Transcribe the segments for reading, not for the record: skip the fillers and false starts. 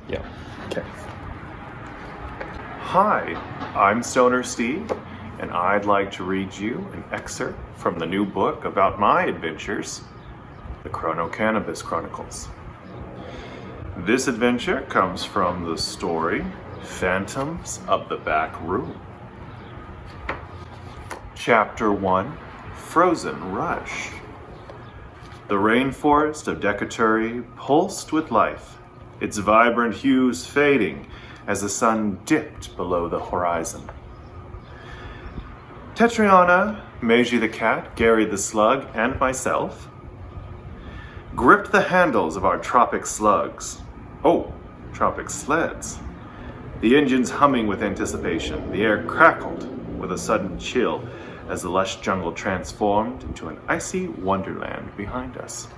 Yeah. Okay. Hi, I'm StonerSteve, and I'd like to read you an excerpt from the new book about my adventures, the Cannabis Chronicles. This adventure comes from the story Phantoms of the Back Room. Chapter 1, Frozen Rush. The rainforest of Decaturi pulsed with life, its vibrant hues fading as the sun dipped below the horizon. Tetriana, Meiji the cat, Gary the slug, and myself gripped the handles of our tropic slugs. Oh, tropic sleds. The engines humming with anticipation, the air crackled with a sudden chill as the lush jungle transformed into an icy wonderland behind us.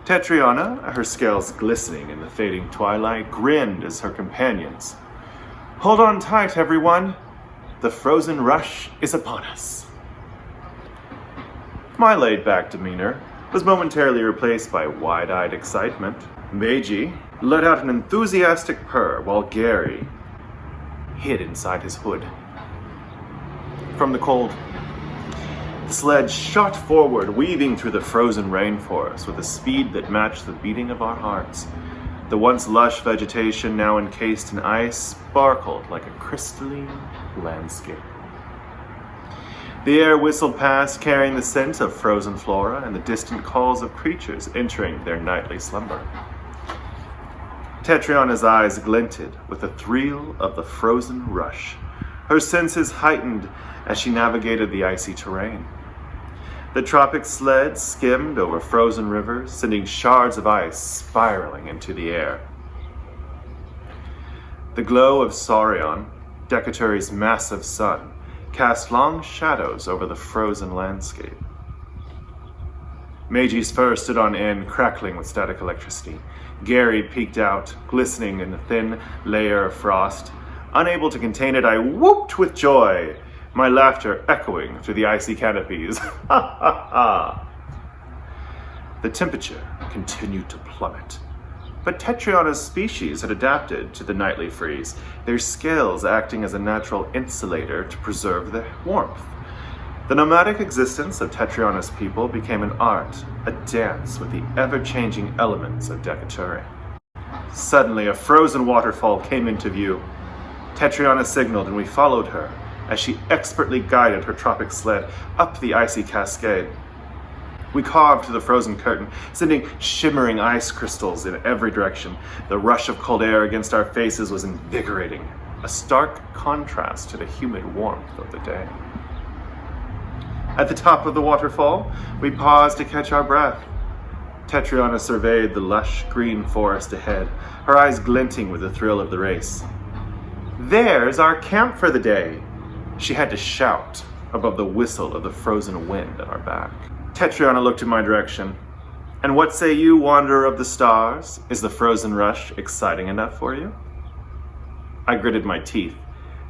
Tetriana, her scales glistening in the fading twilight, grinned as her companions. Hold on tight, everyone. The frozen rush is upon us. My laid-back demeanor was momentarily replaced by wide-eyed excitement. Meiji let out an enthusiastic purr while Gary hid inside his hood. From the cold, the sled shot forward, weaving through the frozen rainforest with a speed that matched the beating of our hearts. The once lush vegetation, now encased in ice, sparkled like a crystalline landscape. The air whistled past, carrying the scent of frozen flora and the distant calls of creatures entering their nightly slumber. Tetriana's eyes glinted with the thrill of the frozen rush, her senses heightened as she navigated the icy terrain. The tropic sled skimmed over frozen rivers, sending shards of ice spiraling into the air. The glow of Saurion, Decaturi's massive sun, cast long shadows over the frozen landscape. Meiji's fur stood on end, crackling with static electricity. Gary peeked out, glistening in a thin layer of frost. Unable to contain it, I whooped with joy, my laughter echoing through the icy canopies. Ha ha ha! The temperature continued to plummet, but Tetriana's species had adapted to the nightly freeze, their scales acting as a natural insulator to preserve the warmth. The nomadic existence of Tetriana's people became an art, a dance with the ever-changing elements of Decaturi. Suddenly, a frozen waterfall came into view. Tetriana signaled and we followed her as she expertly guided her tropic sled up the icy cascade. We carved through the frozen curtain, sending shimmering ice crystals in every direction. The rush of cold air against our faces was invigorating, a stark contrast to the humid warmth of the day. At the top of the waterfall, we paused to catch our breath. Tetriana surveyed the lush green forest ahead, her eyes glinting with the thrill of the race. There's our camp for the day, she had to shout above the whistle of the frozen wind at our back. Tetriana looked in my direction. And what say you, wanderer of the stars? Is the frozen rush exciting enough for you? I gritted my teeth,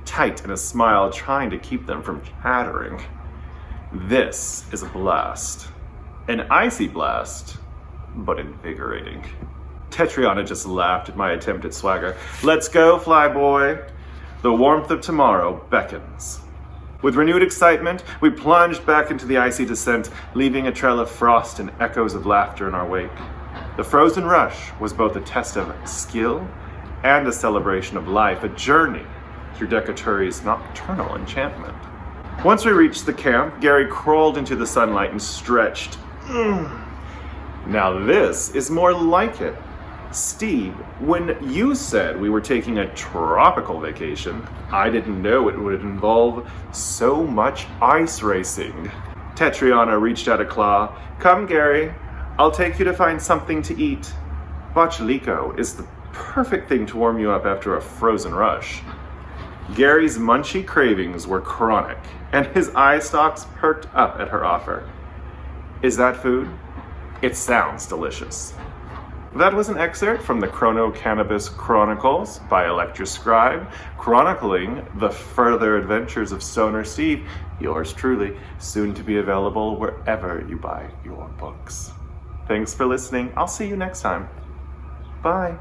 tight in a smile, trying to keep them from chattering. This is a blast. An icy blast, but invigorating. Tetriana just laughed at my attempt at swagger. Let's go, flyboy. The warmth of tomorrow beckons. With renewed excitement, we plunged back into the icy descent, leaving a trail of frost and echoes of laughter in our wake. The frozen rush was both a test of skill and a celebration of life, a journey through Decaturi's nocturnal enchantment. Once we reached the camp, Gary crawled into the sunlight and stretched. Now this is more like it. Steve, when you said we were taking a tropical vacation, I didn't know it would involve so much ice racing. Tetriana reached out a claw. Come, Gary. I'll take you to find something to eat. Botulico is the perfect thing to warm you up after a frozen rush. Gary's munchy cravings were chronic, and his eye stalks perked up at her offer. Is that food? It sounds delicious. That was an excerpt from the Cannabis Chronicles by ElectraScribe, chronicling the further adventures of StonerSteve, yours truly, soon to be available wherever you buy your books. Thanks for listening. I'll see you next time. Bye.